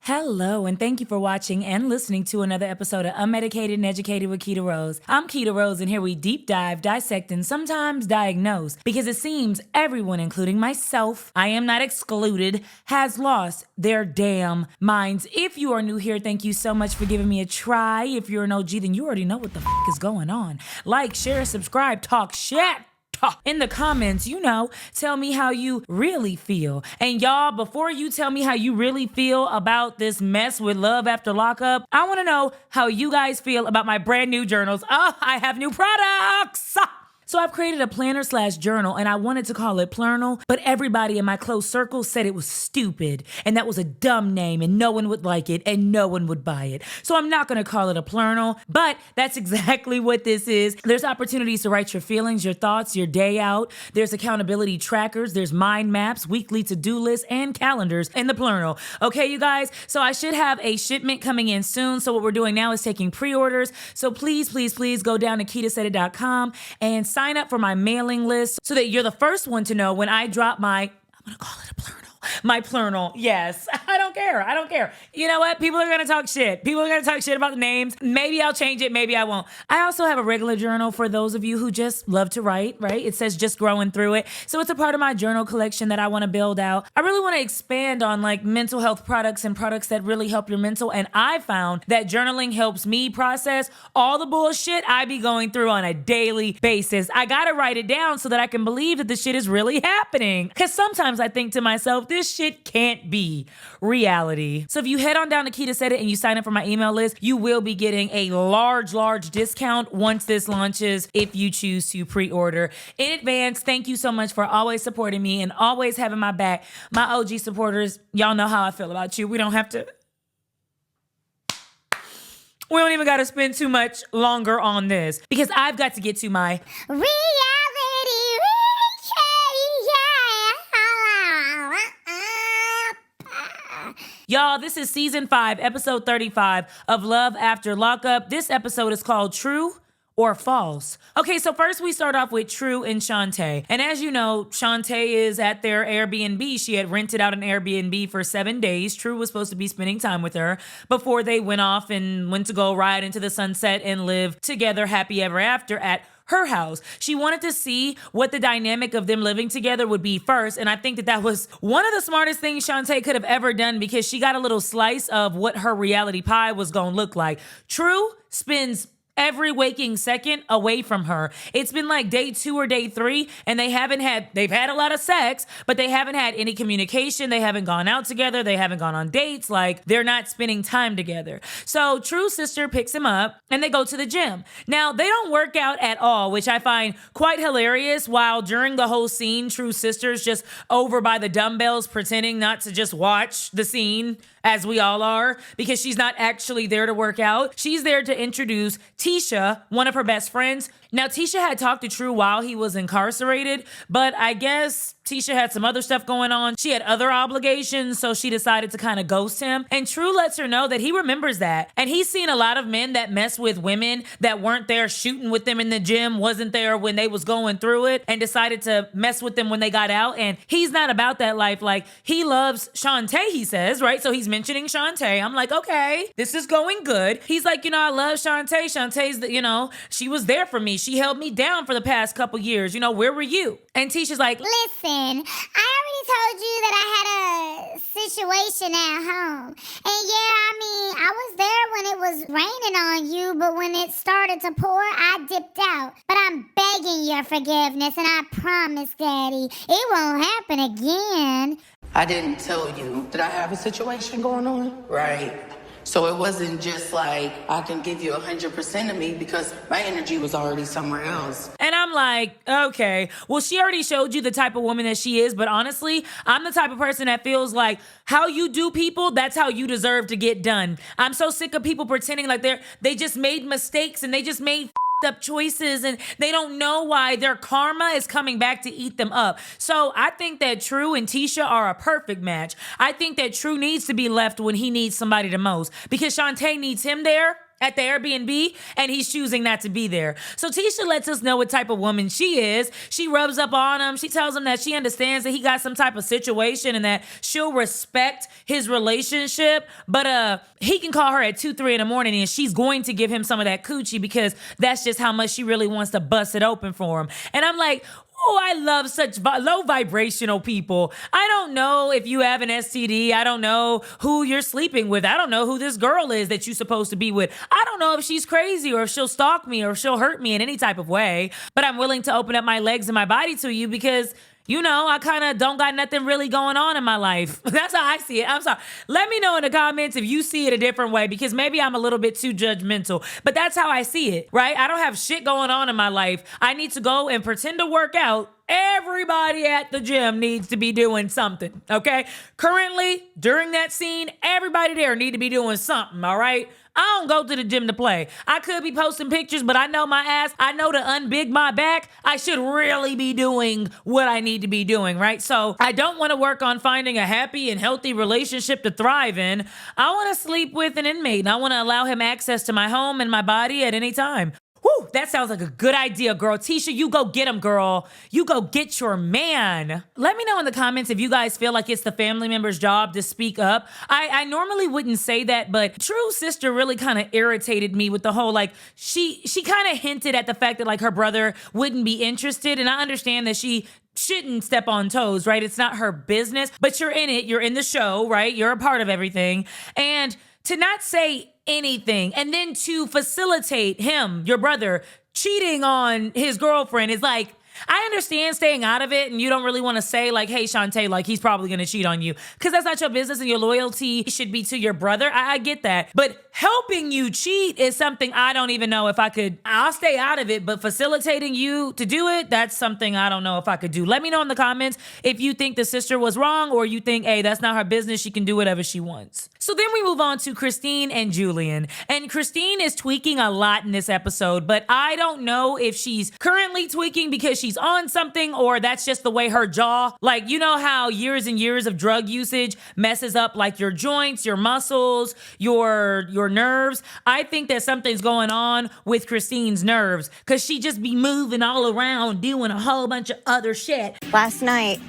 Hello, and thank you for watching and listening to another episode of Unmedicated and Educated with Keita Rose. I'm Keita Rose, and here we deep dive, dissect, and sometimes diagnose, because it seems everyone, including myself, I am not excluded, has lost their damn minds. If you are new here, thank you so much for giving me a try. If you're an OG, then you already know what the is going on. Like, share, subscribe, talk shit. In the comments, tell me how you really feel. And y'all, before you tell me how you really feel about this mess with Love After Lockup, I want to know how you guys feel about my brand new journals. I have new products. So I've created a planner/journal, and I wanted to call it Plurnal, but everybody in my close circle said it was stupid, and that was a dumb name, and no one would like it, and no one would buy it. So I'm not gonna call it a Plurnal, but that's exactly what this is. There's opportunities to write your feelings, your thoughts, your day out. There's accountability trackers, there's mind maps, weekly to-do lists, and calendars in the Plurnal. Okay, you guys? So I should have a shipment coming in soon, so what we're doing now is taking pre-orders. So please go down to KeitaSaidIt.com and sign up for my mailing list so that you're the first one to know when I drop I'm gonna call it a Plurnal. My Plurnal, yes. I don't care. You know what? People are gonna talk shit. People are gonna talk shit about the names. Maybe I'll change it, maybe I won't. I also have a regular journal for those of you who just love to write, right? It says just growing through it. So it's a part of my journal collection that I wanna build out. I really wanna expand on like mental health products and products that really help your mental. And I found that journaling helps me process all the bullshit I be going through on a daily basis. I gotta write it down so that I can believe that the shit is really happening. Cause sometimes I think to myself, this shit can't be reality. So if you head on down to Keita Said It and you sign up for my email list, you will be getting a large discount once this launches if you choose to pre-order. In advance, thank you so much for always supporting me and always having my back. My OG supporters, y'all know how I feel about you. We don't even got to spend too much longer on this because I've got to get to my reality. Y'all, this is season 5, episode 35 of Love After Lockup. This episode is called True or False. Okay, so first we start off with True and Shantae. And as you know, Shantae is at their Airbnb. She had rented out an Airbnb for 7 days. True was supposed to be spending time with her before they went off and went to go ride into the sunset and live together happy ever after at her house. She wanted to see what the dynamic of them living together would be first, and I think that was one of the smartest things Shantae could have ever done because she got a little slice of what her reality pie was gonna look like. True spends every waking second away from her. It's been like day 2 or day 3, and they've had a lot of sex, but they haven't had any communication. They haven't gone out together. They haven't gone on dates. Like, they're not spending time together. So True's sister picks him up and they go to the gym. Now, they don't work out at all, which I find quite hilarious, while during the whole scene, True's sister's just over by the dumbbells pretending not to just watch the scene, as we all are, because she's not actually there to work out. She's there to introduce Tisha, one of her best friends. Now, Tisha had talked to True while he was incarcerated, but I guess Tisha had some other stuff going on. She had other obligations, so she decided to kind of ghost him. And True lets her know that he remembers that. And he's seen a lot of men that mess with women that weren't there shooting with them in the gym, wasn't there when they was going through it, and decided to mess with them when they got out. And he's not about that life. Like, he loves Shantae, he says, right? So he's mentioning Shantae. I'm like, okay, this is going good. He's like, I love Shantae. Shantae's, she was there for me. She held me down for the past couple years. Where were you? And Tisha's like, listen, I already told you that I had a situation at home. And I was there when it was raining on you, but when it started to pour, I dipped out. But I'm begging your forgiveness, and I promise, Daddy, it won't happen again. I didn't tell you that I have a situation going on, right? So it wasn't just like I can give you 100% of me because my energy was already somewhere else. And I'm like, okay, well, she already showed you the type of woman that she is. But honestly, I'm the type of person that feels like how you do people, that's how you deserve to get done. I'm so sick of people pretending like they just made mistakes and they just made up choices and they don't know why their karma is coming back to eat them up. So I think that True and Tisha are a perfect match. I think that True needs to be left when he needs somebody the most because Shantae needs him there at the Airbnb, and he's choosing not to be there. So Tisha lets us know what type of woman she is. She rubs up on him. She tells him that she understands that he got some type of situation and that she'll respect his relationship, but he can call her at 2, 3 in the morning and she's going to give him some of that coochie because that's just how much she really wants to bust it open for him. And I'm like, oh, I love such low vibrational people. I don't know if you have an STD. I don't know who you're sleeping with. I don't know who this girl is that you're supposed to be with. I don't know if she's crazy or if she'll stalk me or if she'll hurt me in any type of way. But I'm willing to open up my legs and my body to you because, you know, I kind of don't got nothing really going on in my life. That's how I see it. I'm sorry. Let me know in the comments if you see it a different way because maybe I'm a little bit too judgmental, but that's how I see it, right? I don't have shit going on in my life. I need to go and pretend to work out. Everybody at the gym needs to be doing something, okay? Currently, during that scene, everybody there need to be doing something, all right? I don't go to the gym to play. I could be posting pictures, but I know my ass. I know to unbig my back. I should really be doing what I need to be doing, right? So I don't want to work on finding a happy and healthy relationship to thrive in. I want to sleep with an inmate, and I want to allow him access to my home and my body at any time. Whew, that sounds like a good idea, girl. Tisha, you go get him, girl. You go get your man. Let me know in the comments if you guys feel like it's the family member's job to speak up. I normally wouldn't say that, but True Sister really kind of irritated me with the whole, like, she kind of hinted at the fact that, like, her brother wouldn't be interested, and I understand that she shouldn't step on toes, right? It's not her business, but you're in it. You're in the show, right? You're a part of everything. And to not say anything and then to facilitate him, your brother, cheating on his girlfriend is like, I understand staying out of it and you don't really want to say like, hey, Shantae, like he's probably going to cheat on you because that's not your business and your loyalty should be to your brother. I get that. But helping you cheat is something I don't even know if I could. I'll stay out of it, but facilitating you to do it, that's something I don't know if I could do. Let me know in the comments if you think the sister was wrong or you think, hey, that's not her business. She can do whatever she wants. So then we move on to Christine and Julian. And Christine is tweaking a lot in this episode, but I don't know if she's currently tweaking because she's on something or that's just the way her jaw, like, you know how years and years of drug usage messes up like your joints, your muscles, your nerves. I think that something's going on with Christine's nerves because she just be moving all around doing a whole bunch of other shit. Last night,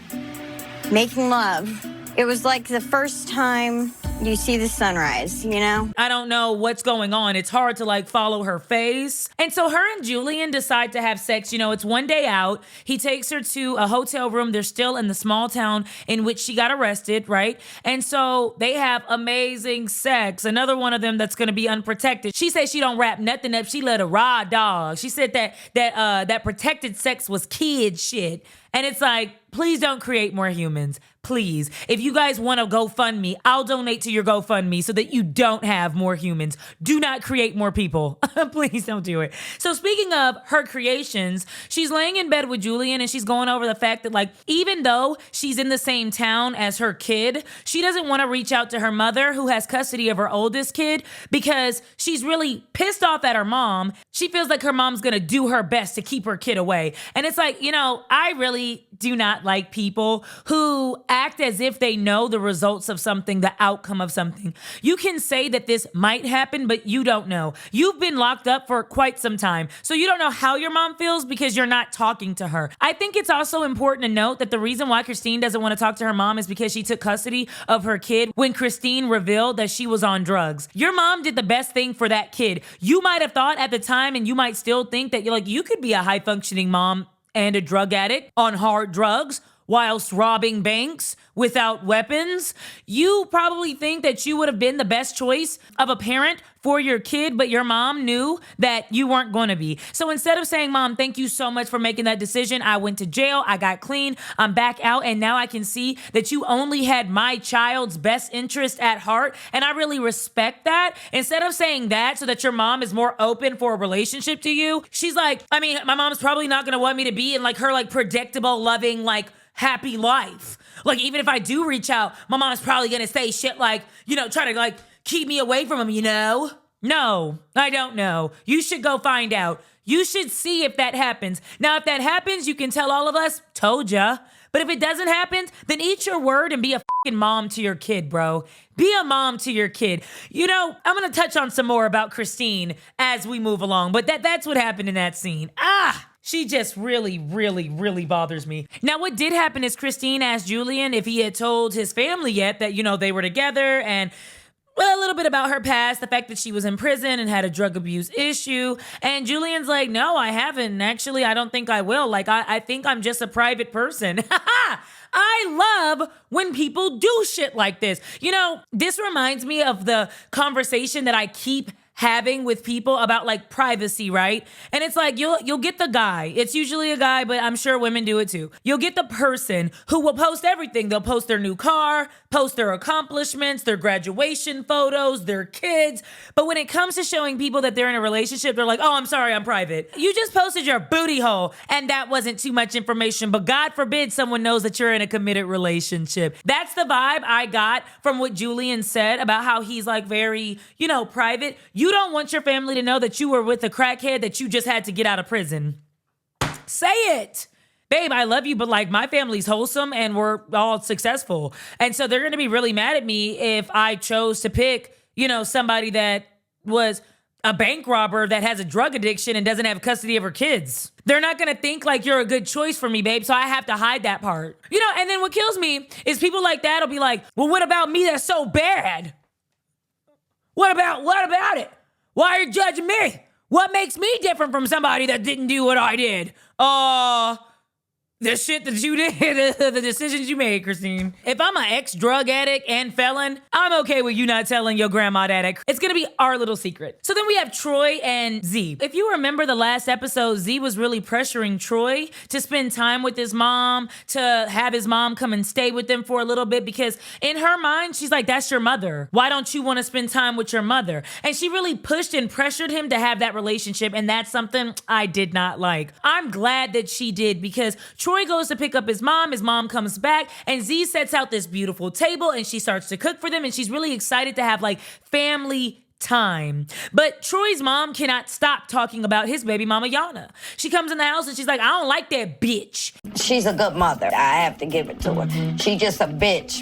making love. It was like the first time you see the sunrise, you know? I don't know what's going on. It's hard to like follow her face. And so her and Julian decide to have sex. You know, it's one day out. He takes her to a hotel room. They're still in the small town in which she got arrested, right? And so they have amazing sex. Another one of them that's going to be unprotected. She said she don't wrap nothing up. She let a raw dog. She said that protected sex was kid shit. And it's like, please don't create more humans. Please. If you guys want to GoFundMe, I'll donate to your GoFundMe so that you don't have more humans. Do not create more people. Please don't do it. So speaking of her creations, she's laying in bed with Julian and she's going over the fact that, like, even though she's in the same town as her kid, she doesn't want to reach out to her mother who has custody of her oldest kid because she's really pissed off at her mom. She feels like her mom's going to do her best to keep her kid away. And it's like, you know, I really do not like people who act as if they know the results of something, the outcome of something. You can say that this might happen, but you don't know. You've been locked up for quite some time, so you don't know how your mom feels because you're not talking to her. I think it's also important to note that the reason why Christine doesn't want to talk to her mom is because she took custody of her kid when Christine revealed that she was on drugs. Your mom did the best thing for that kid. You might have thought at the time, and you might still think that you could be a high-functioning mom and a drug addict on hard drugs whilst robbing banks without weapons. You probably think that you would have been the best choice of a parent for your kid, but your mom knew that you weren't going to be. So instead of saying, Mom, thank you so much for making that decision. I went to jail, I got clean, I'm back out, and now I can see that you only had my child's best interest at heart, and I really respect that. Instead of saying that so that your mom is more open for a relationship to you, she's like, I mean, my mom's probably not going to want me to be in like her like predictable, loving, like happy life. Like, even if I do reach out, my mom's probably gonna say shit like, you know, try to like keep me away from him, you know? No, I don't know. You should go find out. You should see if that happens. Now, if that happens, you can tell all of us, told ya. But if it doesn't happen, then eat your word and be a mom to your kid, bro. Be a mom to your kid. You know, I'm going to touch on some more about Christine as we move along, but that's what happened in that scene. She just really, really, really bothers me. Now, what did happen is Christine asked Julian if he had told his family yet that, you know, they were together, and well, a little bit about her past, the fact that she was in prison and had a drug abuse issue. And Julian's like, no, I haven't. Actually, I don't think I will. Like, I think I'm just a private person. I love when people do shit like this. You know, this reminds me of the conversation that I keep having with people about like privacy, right? And it's like you'll get the guy. It's usually a guy, but I'm sure women do it too. You'll get the person who will post everything. They'll post their new car, post their accomplishments, their graduation photos, their kids. But when it comes to showing people that they're in a relationship, they're like, oh, I'm sorry, I'm private. You just posted your booty hole and that wasn't too much information, but God forbid someone knows that you're in a committed relationship. That's the vibe I got from what Julian said about how he's like very, you know, private. You don't want your family to know that you were with a crackhead that you just had to get out of prison. Say it. Babe, I love you, but like my family's wholesome and we're all successful. And so they're going to be really mad at me if I chose to pick, you know, somebody that was a bank robber that has a drug addiction and doesn't have custody of her kids. They're not going to think like you're a good choice for me, babe. So I have to hide that part. You know, and then what kills me is people like that will be like, well, what about me that's so bad? What about it? Why are you judging me? What makes me different from somebody that didn't do what I did? The shit that you did, the decisions you made, Christine. If I'm an ex-drug addict and felon, I'm okay with you not telling your grandma that. It's gonna be our little secret. So then we have Troy and Z. If you remember the last episode, Z was really pressuring Troy to spend time with his mom, to have his mom come and stay with them for a little bit, because in her mind, she's like, that's your mother. Why don't you want to spend time with your mother? And she really pushed and pressured him to have that relationship, and that's something I did not like. I'm glad that she did, because Troy goes to pick up his mom comes back, and Z sets out this beautiful table and she starts to cook for them, and she's really excited to have like family time. But Troy's mom cannot stop talking about his baby mama Yana. She comes in the house and she's like, I don't like that bitch. She's a good mother. I have to give it to her. She just a bitch.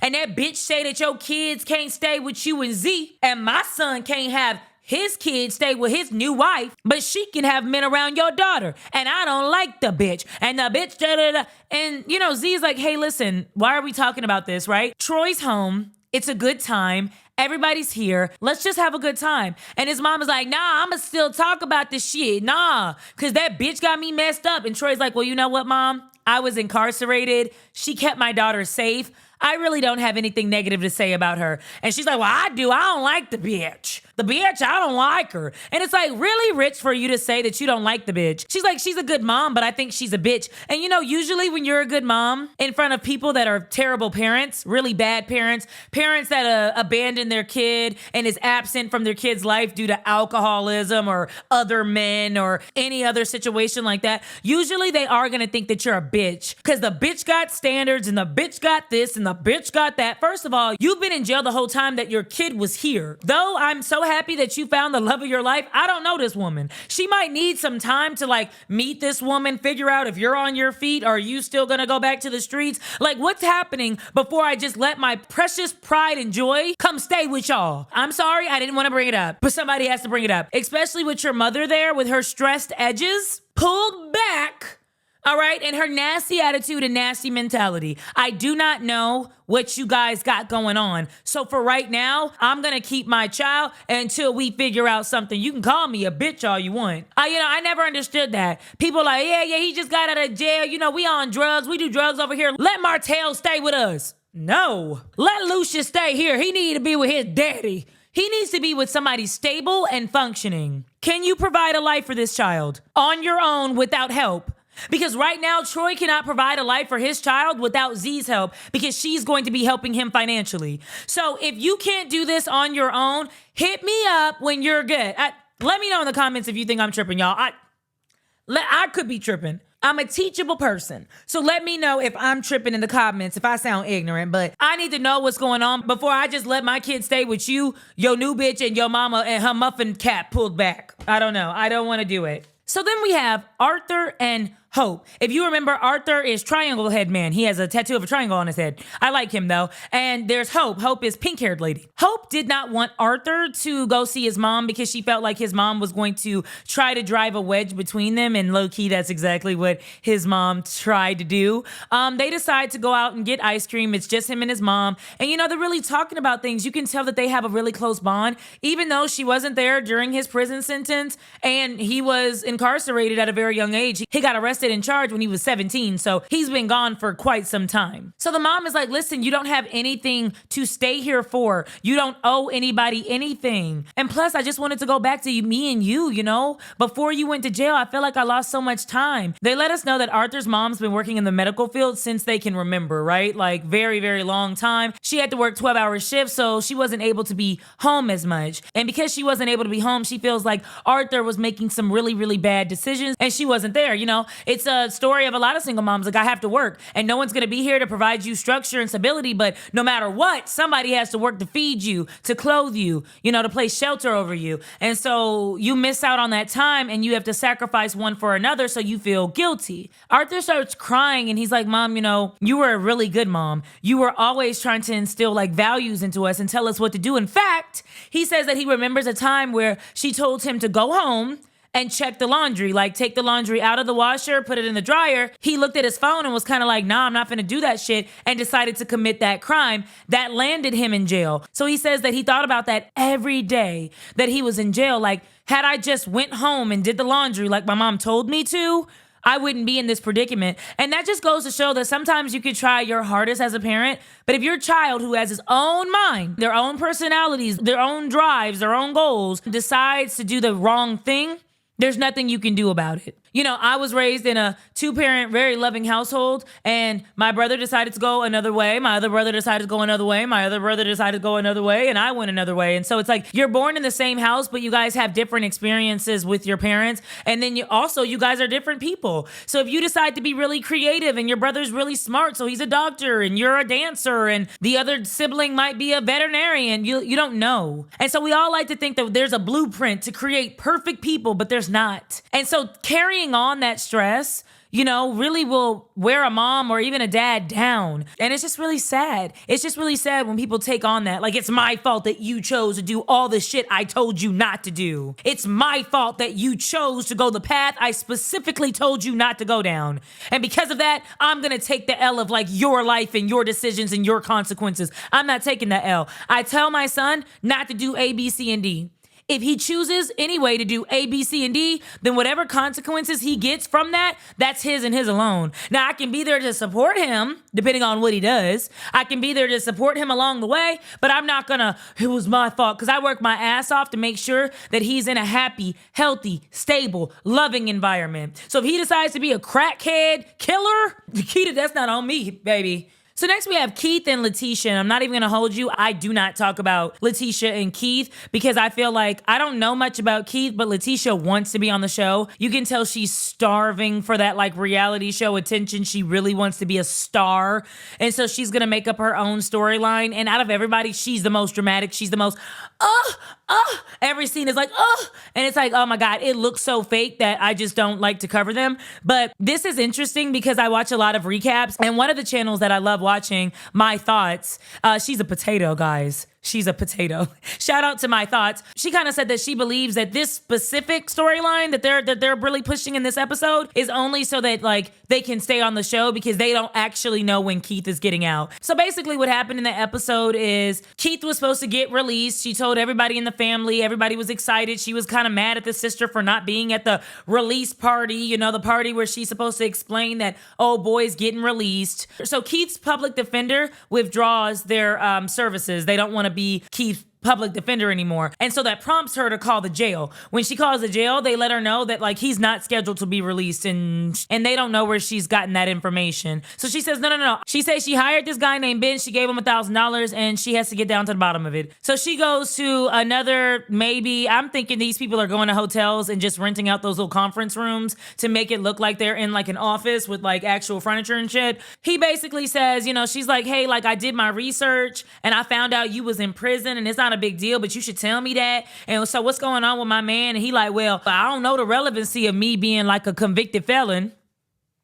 And that bitch say that your kids can't stay with you and Z, and my son can't have his kids stay with his new wife, but she can have men around your daughter. And I don't like the bitch. And the bitch, da-da-da. And, you know, Z's like, hey, listen, why are we talking about this, right? Troy's home. It's a good time. Everybody's here. Let's just have a good time. And his mom is like, nah, I'ma still talk about this shit. Nah, because that bitch got me messed up. And Troy's like, well, you know what, Mom? I was incarcerated. She kept my daughter safe. I really don't have anything negative to say about her. And she's like, well, I do. I don't like the bitch. The bitch, I don't like her. And it's like, really rich for you to say that you don't like the bitch. She's like, she's a good mom, but I think she's a bitch. And you know, usually when you're a good mom in front of people that are terrible parents, really bad parents, parents that abandon their kid and is absent from their kid's life due to alcoholism or other men or any other situation like that, usually they are going to think that you're a bitch, because the bitch got standards and the bitch got this and the bitch got that. First of all, you've been in jail the whole time that your kid was here. Though I'm so happy that you found the love of your life, I don't know this woman. She might need some time to like meet this woman, figure out if you're on your feet or are you still gonna go back to the streets. Like, what's happening before I just let my precious pride and joy come stay with y'all? I'm sorry, I didn't want to bring it up, but somebody has to bring it up, especially with your mother there with her stressed edges pulled back. All right, and her nasty attitude and nasty mentality. I do not know what you guys got going on. So for right now, I'm going to keep my child until we figure out something. You can call me a bitch all you want. I never understood that. People like, yeah, he just got out of jail. You know, we on drugs. We do drugs over here. Let Martell stay with us. No. Let Lucius stay here. He need to be with his daddy. He needs to be with somebody stable and functioning. Can you provide a life for this child on your own without help? Because right now, Troy cannot provide a life for his child without Z's help, because she's going to be helping him financially. So if you can't do this on your own, hit me up when you're good. Let me know in the comments if you think I'm tripping, y'all. I could be tripping. I'm a teachable person. So let me know if I'm tripping in the comments, if I sound ignorant. But I need to know what's going on before I just let my kid stay with you, your new bitch, and your mama and her muffin cap pulled back. I don't know. I don't want to do it. So then we have Arthur and Hope. If you remember, Arthur is Triangle Head Man. He has a tattoo of a triangle on his head. I like him though. And there's Hope. Hope is pink-haired lady. Hope did not want Arthur to go see his mom because she felt like his mom was going to try to drive a wedge between them. And low-key, that's exactly what his mom tried to do. They decide to go out and get ice cream. It's just him and his mom. And you know, they're really talking about things. You can tell that they have a really close bond, even though she wasn't there during his prison sentence and he was incarcerated at a very young age. He got arrested in charge when he was 17, so he's been gone for quite some time. So the mom is like, listen, you don't have anything to stay here for. You don't owe anybody anything. And plus, I just wanted to go back to me and you know? Before you went to jail, I feel like I lost so much time. They let us know that Arthur's mom's been working in the medical field since they can remember, right? Like very, very long time. She had to work 12-hour shifts, so she wasn't able to be home as much. And because she wasn't able to be home, she feels like Arthur was making some really, really bad decisions and she wasn't there, you know? It's a story of a lot of single moms. Like, I have to work and no one's going to be here to provide you structure and stability, but no matter what, somebody has to work to feed you, to clothe you, you know, to place shelter over you. And so you miss out on that time and you have to sacrifice one for another, so you feel guilty. Arthur starts crying and he's like, Mom, you know, you were a really good mom. You were always trying to instill like values into us and tell us what to do. In fact, he says that he remembers a time where she told him to go home and check the laundry, like take the laundry out of the washer, put it in the dryer. He looked at his phone and was kind of like, nah, I'm not gonna do that shit, and decided to commit that crime that landed him in jail. So he says that he thought about that every day that he was in jail. Like, had I just went home and did the laundry like my mom told me to, I wouldn't be in this predicament. And that just goes to show that sometimes you could try your hardest as a parent, but if your child who has his own mind, their own personalities, their own drives, their own goals, decides to do the wrong thing, there's nothing you can do about it. You know, I was raised in a 2-parent, very loving household, and my brother decided to go another way. My other brother decided to go another way. My other brother decided to go another way, and I went another way. And so it's like you're born in the same house, but you guys have different experiences with your parents. And then you guys are different people. So if you decide to be really creative and your brother's really smart, so he's a doctor and you're a dancer, and the other sibling might be a veterinarian, you don't know. And so we all like to think that there's a blueprint to create perfect people, but there's not. And so carrying on that stress, you know, really will wear a mom or even a dad down. And it's just really sad. It's just really sad when people take on that. Like, it's my fault that you chose to do all the shit I told you not to do. It's my fault that you chose to go the path I specifically told you not to go down. And because of that, I'm gonna take the L of like your life and your decisions and your consequences. I'm not taking the L. I tell my son not to do A, B, C, and D. If he chooses anyway to do A, B, C, and D, then whatever consequences he gets from that, that's his and his alone. Now, I can be there to support him, depending on what he does. I can be there to support him along the way, but I'm not gonna, it was my fault, because I work my ass off to make sure that he's in a happy, healthy, stable, loving environment. So if he decides to be a crackhead killer, Keita, that's not on me, baby. So next we have Keith and Letitia. And I'm not even gonna hold you. I do not talk about Letitia and Keith because I feel like I don't know much about Keith, but Letitia wants to be on the show. You can tell she's starving for that like reality show attention. She really wants to be a star. And so she's gonna make up her own storyline. And out of everybody, she's the most dramatic. She's the most, every scene is like, and it's like, oh my God, it looks so fake that I just don't like to cover them. But this is interesting because I watch a lot of recaps, and one of the channels that I love watching, My Thoughts, she's a potato, guys. She's a potato. Shout out to My Thoughts. She kind of said that she believes that this specific storyline that they're really pushing in this episode is only so that like they can stay on the show because they don't actually know when Keith is getting out. So basically what happened in the episode is Keith was supposed to get released. She told everybody in the family, everybody was excited. She was kind of mad at the sister for not being at the release party, you know, the party where she's supposed to explain that, oh, boy's getting released. So Keith's public defender withdraws their services. They don't want to be Keith public defender anymore. And so that prompts her to call the jail. When she calls the jail, they let her know that like he's not scheduled to be released, and they don't know where she's gotten that information. So she says, no. She says she hired this guy named Ben. She gave him $1,000 and she has to get down to the bottom of it. So she goes to another, maybe, I'm thinking these people are going to hotels and just renting out those little conference rooms to make it look like they're in like an office with like actual furniture and shit. He basically says, you know, she's like, hey, like I did my research and I found out you was in prison and it's not not a big deal, but you should tell me that. And so what's going on with my man? And he like, well, I don't know the relevancy of me being like a convicted felon.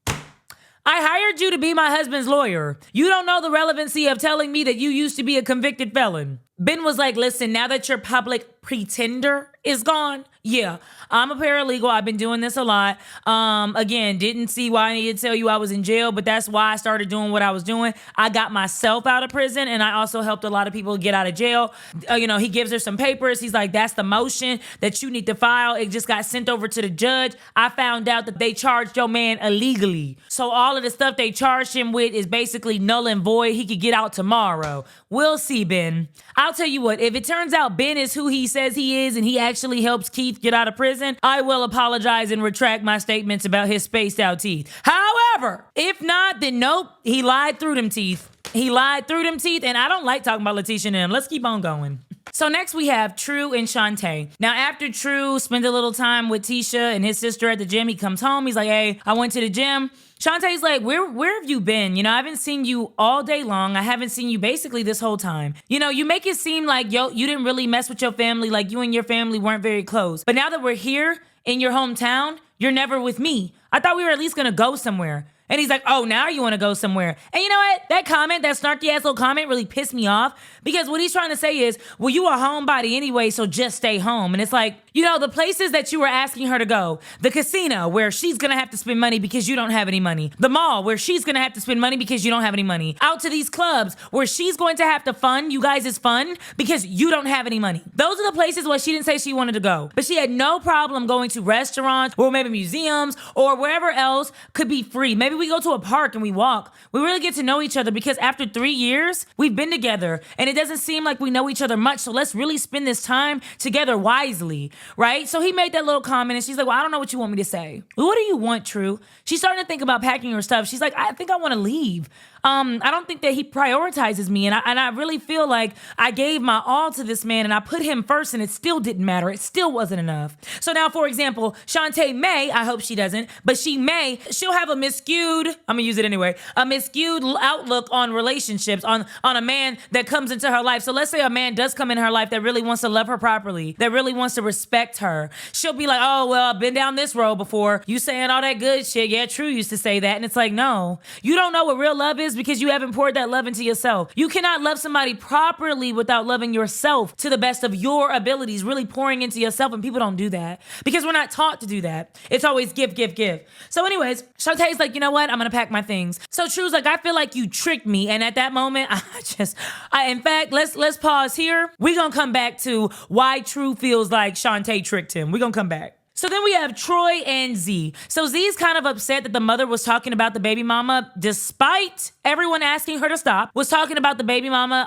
I hired you to be my husband's lawyer. You don't know the relevancy of telling me that you used to be a convicted felon. Ben was like, listen, now that your public pretender is gone, yeah, I'm a paralegal. I've been doing this a lot. Again, didn't see why I needed to tell you I was in jail, but that's why I started doing what I was doing. I got myself out of prison, and I also helped a lot of people get out of jail. He gives her some papers. He's like, that's the motion that you need to file. It just got sent over to the judge. I found out that they charged your man illegally. So all of the stuff they charged him with is basically null and void. He could get out tomorrow. We'll see, Ben. I'll tell you what, if it turns out Ben is who he says he is and he actually helps Keith get out of prison, I will apologize and retract my statements about his spaced out teeth. However, if not, then nope, he lied through them teeth. He lied through them teeth, and I don't like talking about Letitia and him. Let's keep on going. So next we have True and Shantae. Now after True spent a little time with Tisha and his sister at the gym, he comes home. He's like, hey, I went to the gym. Shantae's like, where have you been? I haven't seen you all day long. I haven't seen you basically this whole time. You make it seem like, you didn't really mess with your family, like you and your family weren't very close. But now that we're here in your hometown, you're never with me. I thought we were at least gonna go somewhere. And he's like, oh, now you want to go somewhere. And you know what? That comment, that snarky ass little comment really pissed me off, because what he's trying to say is, well, you a homebody anyway, so just stay home. And it's like, the places that you were asking her to go, the casino where she's going to have to spend money because you don't have any money, the mall where she's going to have to spend money because you don't have any money, out to these clubs where she's going to have to fund you guys' fun because you don't have any money. Those are the places where she didn't say she wanted to go. But she had no problem going to restaurants or maybe museums or wherever else could be free. Maybe we go to a park and we walk. We really get to know each other because after 3 years, we've been together and it doesn't seem like we know each other much. So let's really spend this time together wisely, right? So he made that little comment and she's like, well, I don't know what you want me to say. Well, what do you want, True? She's starting to think about packing her stuff. She's like, I think I want to leave. I don't think that he prioritizes me. And I really feel like I gave my all to this man and I put him first and it still didn't matter. It still wasn't enough. So now, for example, Shantae may, I hope she doesn't, but she'll have a miscued, I'm gonna use it anyway, a miscued outlook on relationships, on a man that comes into her life. So let's say a man does come in her life that really wants to love her properly, that really wants to respect her. She'll be like, oh, well, I've been down this road before. You saying all that good shit. Yeah, True used to say that. And it's like, no, you don't know what real love is because you haven't poured that love into yourself. You cannot love somebody properly without loving yourself to the best of your abilities, really pouring into yourself. And people don't do that because we're not taught to do that. It's always give, give, give. So anyways, Shantae's like, you know what? I'm going to pack my things. So True's like, I feel like you tricked me. And at that moment, in fact, let's pause here. We're going to come back to why True feels like Shantae tricked him. We're going to come back. So then we have Troy and Z. So Z's kind of upset that the mother was talking about the baby mama, despite everyone asking her to stop, was talking about the baby mama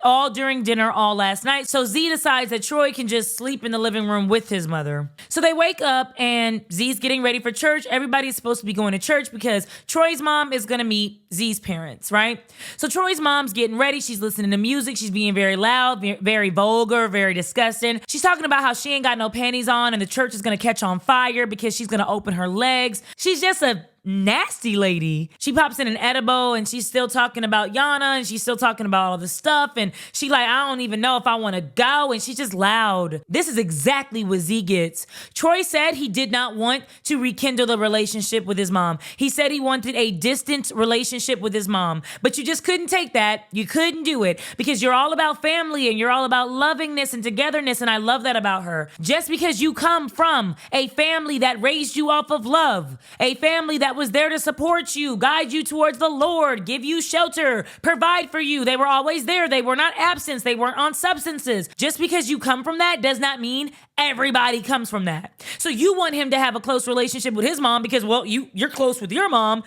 all during dinner all last night. So Z decides that Troy can just sleep in the living room with his mother. So they wake up and Z's getting ready for church. Everybody's supposed to be going to church because Troy's mom is going to meet Z's parents, right? So Troy's mom's getting ready. She's listening to music. She's being very loud, very vulgar, very disgusting. She's talking about how she ain't got no panties on and the church is going to catch on fire because she's going to open her legs. She's just a nasty lady. She pops in an edible and she's still talking about Yana and she's still talking about all this stuff and she like, I don't even know if I want to go, and she's just loud. This is exactly what Z gets. Troy said he did not want to rekindle the relationship with his mom. He said he wanted a distant relationship with his mom, but you just couldn't take that. You couldn't do it because you're all about family and you're all about lovingness and togetherness, and I love that about her. Just because you come from a family that raised you off of love, a family that was there to support you, guide you towards the Lord, give you shelter, provide for you. They were always there. They were not absent. They weren't on substances. Just because you come from that does not mean everybody comes from that. So you want him to have a close relationship with his mom because, well, you're close with your mom.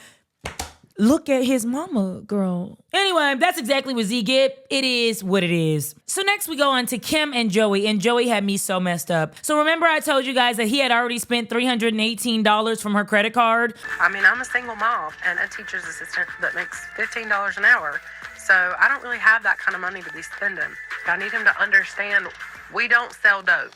Look at his mama, girl. Anyway, that's exactly what Z get. It is what it is. So next we go on to Kim and Joey, and Joey had me so messed up. So remember I told you guys that he had already spent $318 from her credit card? I mean, I'm a single mom and a teacher's assistant that makes $15 an hour. So I don't really have that kind of money to be spending. I need him to understand we don't sell dope.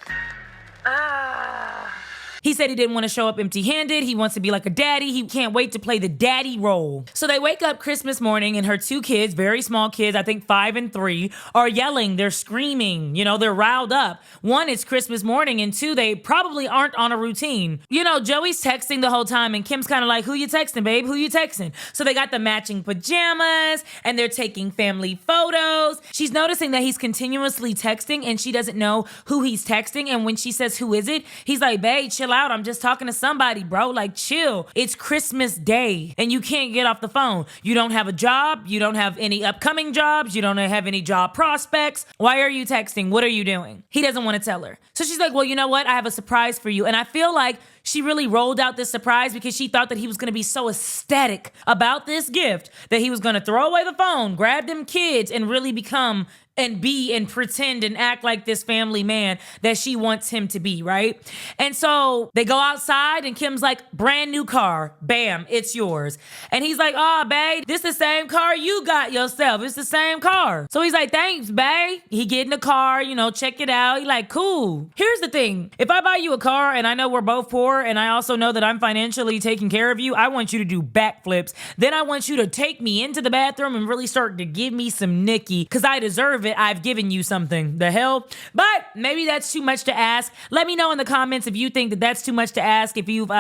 He said he didn't want to show up empty-handed. He wants to be like a daddy. He can't wait to play the daddy role. So they wake up Christmas morning and her two kids, very small kids, I think 5 and 3, are yelling. They're screaming. They're riled up. One, it's Christmas morning, and two, they probably aren't on a routine. Joey's texting the whole time, and Kim's kind of like, who you texting, babe? Who you texting? So they got the matching pajamas, and they're taking family photos. She's noticing that he's continuously texting, and she doesn't know who he's texting. And when she says, who is it? He's like, babe, chill out. I'm just talking to somebody, bro. Like, chill. It's Christmas Day, and you can't get off the phone. You don't have a job. You don't have any upcoming jobs. You don't have any job prospects. Why are you texting? What are you doing? He doesn't want to tell her. So she's like, well, you know what? I have a surprise for you. And I feel like she really rolled out this surprise because she thought that he was going to be so ecstatic about this gift that he was going to throw away the phone, grab them kids, and really become and be and pretend and act like this family man that she wants him to be, right? And so they go outside and Kim's like, brand new car. Bam, it's yours. And he's like, oh, babe, this the same car you got yourself. It's the same car. So he's like, thanks, babe. He get in the car, check it out. He like, cool. Here's the thing. If I buy you a car and I know we're both poor and I also know that I'm financially taking care of you, I want you to do backflips. Then I want you to take me into the bathroom and really start to give me some Nicky because I deserve it. I've given you something. The hell? But maybe that's too much to ask. Let me know in the comments if you think that that's too much to ask, if you've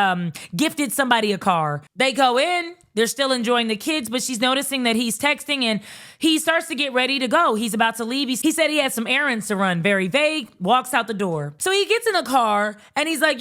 gifted somebody a car. They go in. They're still enjoying the kids, but she's noticing that he's texting and he starts to get ready to go. He's about to leave. He said he had some errands to run. Very vague. Walks out the door. So he gets in the car and he's like,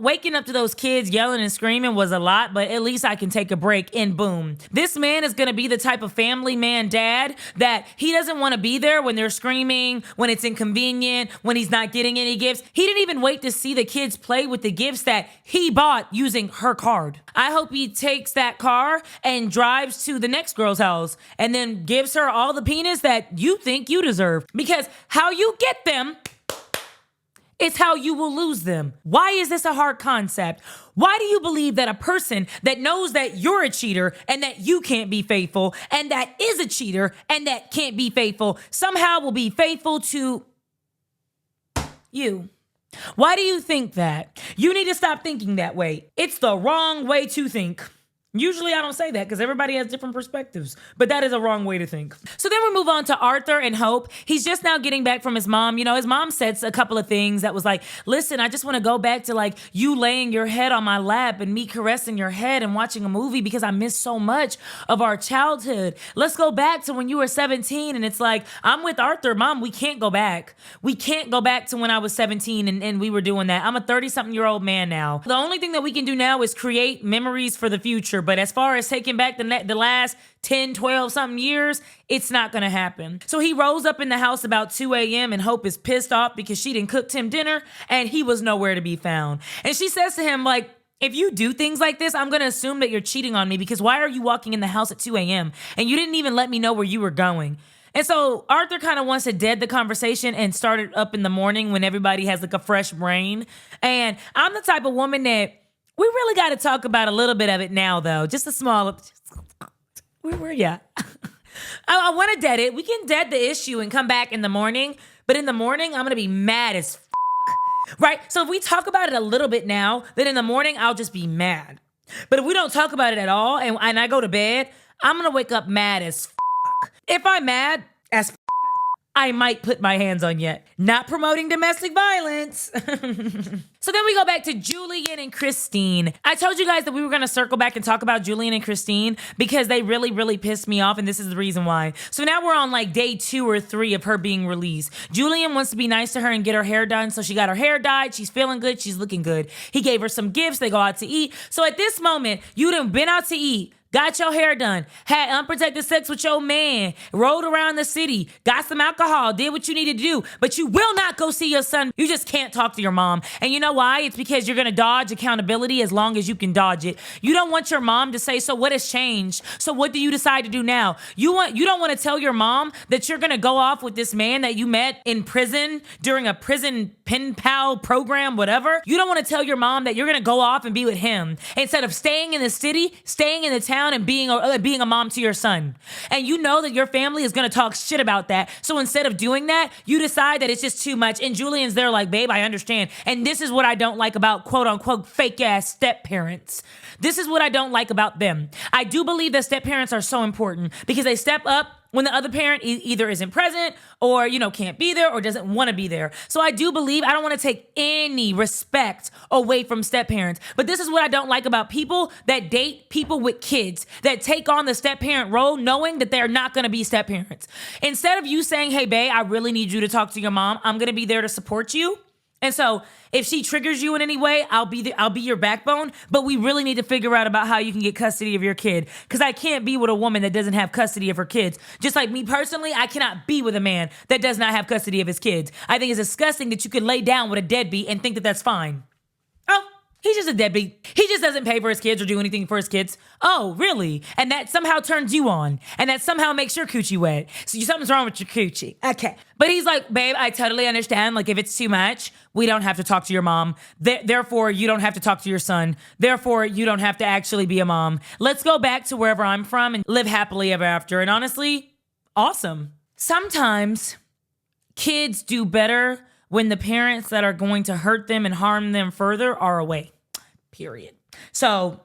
waking up to those kids yelling and screaming was a lot, but at least I can take a break. And boom. This man is going to be the type of family man dad that he doesn't want to be there when they're screaming, when it's inconvenient, when he's not getting any gifts. He didn't even wait to see the kids play with the gifts that he bought using her card. I hope he takes that car and drives to the next girl's house and then gives her all the penis that you think you deserve. Because how you get them is how you will lose them. Why is this a hard concept? Why do you believe that a person that knows that you're a cheater and that you can't be faithful and that is a cheater and that can't be faithful somehow will be faithful to you? Why do you think that? You need to stop thinking that way. It's the wrong way to think. Usually I don't say that because everybody has different perspectives, but that is a wrong way to think. So then we move on to Arthur and Hope. He's just now getting back from his mom. His mom said a couple of things that was like, listen, I just want to go back to like you laying your head on my lap and me caressing your head and watching a movie because I miss so much of our childhood. Let's go back to when you were 17. And it's like, I'm with Arthur, Mom, we can't go back. We can't go back to when I was 17 and we were doing that. I'm a 30-something-year-old man now. The only thing that we can do now is create memories for the future. But as far as taking back the last 10, 12 something years, it's not going to happen. So he rolls up in the house about 2 a.m. and Hope is pissed off because she didn't cook him dinner and he was nowhere to be found. And she says to him, like, if you do things like this, I'm going to assume that you're cheating on me because why are you walking in the house at 2 a.m. and you didn't even let me know where you were going? And so Arthur kind of wants to dead the conversation and start it up in the morning when everybody has like a fresh brain. And I'm the type of woman that we really got to talk about a little bit of it now, though. Just a small, where ya? I want to dead it. We can dead the issue and come back in the morning. But in the morning, I'm going to be mad as right? So if we talk about it a little bit now, then in the morning, I'll just be mad. But if we don't talk about it at all and I go to bed, I'm going to wake up mad as If I'm mad as I might put my hands on you. Not promoting domestic violence. So then we go back to Julian and Christine. I told you guys that we were going to circle back and talk about Julian and Christine because they really, really pissed me off, and this is the reason why. So now we're on like day 2 or 3 of her being released. Julian wants to be nice to her and get her hair done, so she got her hair dyed. She's feeling good. She's looking good. He gave her some gifts. They go out to eat. So at this moment, you done been out to eat, got your hair done, had unprotected sex with your man, rode around the city, got some alcohol, did what you needed to do, but you will not go see your son. You just can't talk to your mom. And you know why? It's because you're going to dodge accountability as long as you can dodge it. You don't want your mom to say, so what has changed? So what do you decide to do now? You don't want to tell your mom that you're going to go off with this man that you met in prison during a prison pen pal program, whatever. You don't want to tell your mom that you're going to go off and be with him instead of staying in the city, staying in the town, down and being a mom to your son. And you know that your family is going to talk shit about that. So instead of doing that, you decide that it's just too much. And Julian's there like, babe, I understand. And this is what I don't like about quote unquote fake ass step parents. This is what I don't like about them. I do believe that step parents are so important because they step up when the other parent either isn't present or, can't be there or doesn't want to be there. So I do believe I don't want to take any respect away from step parents. But this is what I don't like about people that date people with kids, that take on the step parent role knowing that they're not going to be step parents. Instead of you saying, hey, babe, I really need you to talk to your mom. I'm going to be there to support you. And so if she triggers you in any way, I'll be your backbone. But we really need to figure out about how you can get custody of your kid. Because I can't be with a woman that doesn't have custody of her kids. Just like me personally, I cannot be with a man that does not have custody of his kids. I think it's disgusting that you could lay down with a deadbeat and think that that's fine. Oh, he's just a deadbeat. He just doesn't pay for his kids or do anything for his kids. Oh, really? And that somehow turns you on. And that somehow makes your coochie wet. So something's wrong with your coochie. Okay. But he's like, babe, I totally understand. Like, if it's too much, we don't have to talk to your mom. Therefore, you don't have to talk to your son. Therefore, you don't have to actually be a mom. Let's go back to wherever I'm from and live happily ever after. And honestly, awesome. Sometimes kids do better when the parents that are going to hurt them and harm them further are away. Period. So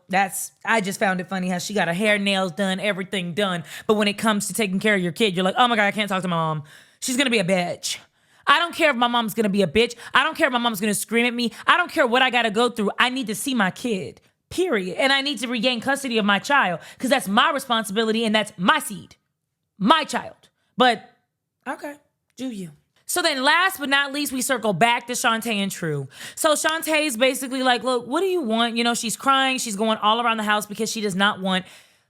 I just found it funny how she got her hair, nails done, everything done. But when it comes to taking care of your kid, you're like, oh my God, I can't talk to my mom. She's going to be a bitch. I don't care if my mom's going to be a bitch. I don't care if my mom's going to scream at me. I don't care what I got to go through. I need to see my kid, period. And I need to regain custody of my child because that's my responsibility and that's my seed, my child. But okay, do you. So then last but not least, we circle back to Shantae and True. So Shantae's basically like, look, what do you want? She's crying. She's going all around the house because she does not want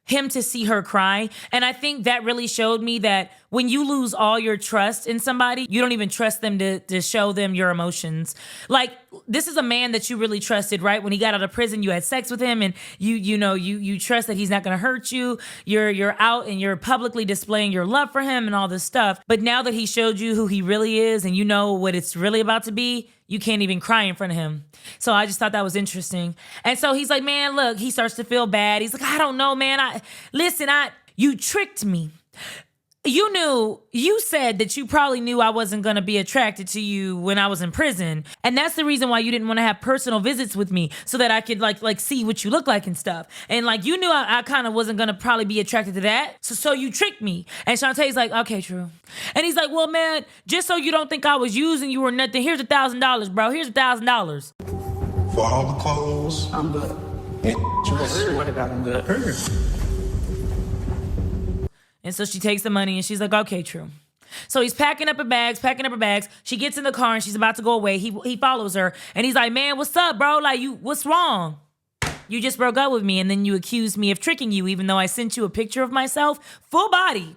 him to see her cry. And I think that really showed me that when you lose all your trust in somebody, you don't even trust them to show them your emotions. Like, this is a man that you really trusted, right? When he got out of prison, you had sex with him and you trust that he's not going to hurt you. You're out and you're publicly displaying your love for him and all this stuff. But now that he showed you who he really is and you know what it's really about to be, you can't even cry in front of him. So I just thought that was interesting. And so he's like, man, look, he starts to feel bad. He's like, I don't know, man. You tricked me. You said that you probably knew I wasn't going to be attracted to you when I was in prison. And that's the reason why you didn't want to have personal visits with me so that I could like see what you look like and stuff. And like, you knew I kind of wasn't going to probably be attracted to that. So you tricked me. And Shantae's like, okay, True. And he's like, well, man, just so you don't think I was using you or nothing, here's $1,000, bro. Here's $1,000. For all the clothes? I'm good. I swear to God, I'm good. And so she takes the money and she's like, okay, True. So he's packing up her bags. She gets in the car and she's about to go away. He follows her and he's like, man, what's up, bro? Like, what's wrong? You just broke up with me and then you accused me of tricking you even though I sent you a picture of myself, full body,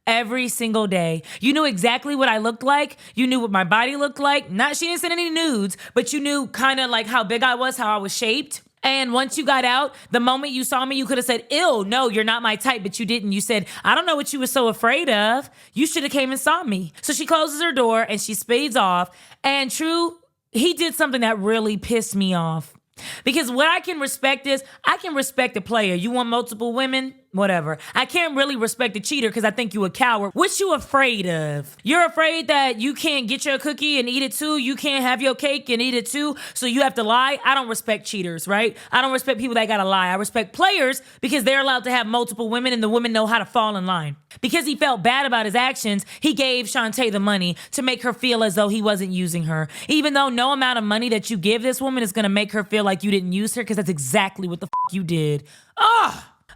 every single day. You knew exactly what I looked like. You knew what my body looked like. She didn't send any nudes, but you knew kind of like how big I was, how I was shaped. And once you got out, the moment you saw me, you could have said, ew, no, you're not my type, but you didn't. You said, I don't know what you were so afraid of. You should have came and saw me. So she closes her door and she speeds off. And True, he did something that really pissed me off. Because what I can respect is, I can respect a player. You want multiple women? Whatever. I can't really respect a cheater because I think you a coward. What you afraid of? You're afraid that you can't get your cookie and eat it too? You can't have your cake and eat it too? So you have to lie? I don't respect cheaters, right? I don't respect people that gotta lie. I respect players because they're allowed to have multiple women and the women know how to fall in line. Because he felt bad about his actions, he gave Shantae the money to make her feel as though he wasn't using her. Even though no amount of money that you give this woman is gonna make her feel like you didn't use her because that's exactly what the you did.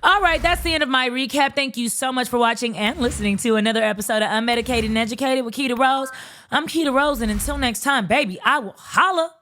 All right, that's the end of my recap. Thank you so much for watching and listening to another episode of Unmedicated and Educated with Keita Rose. I'm Keita Rose, and until next time, baby, I will holla.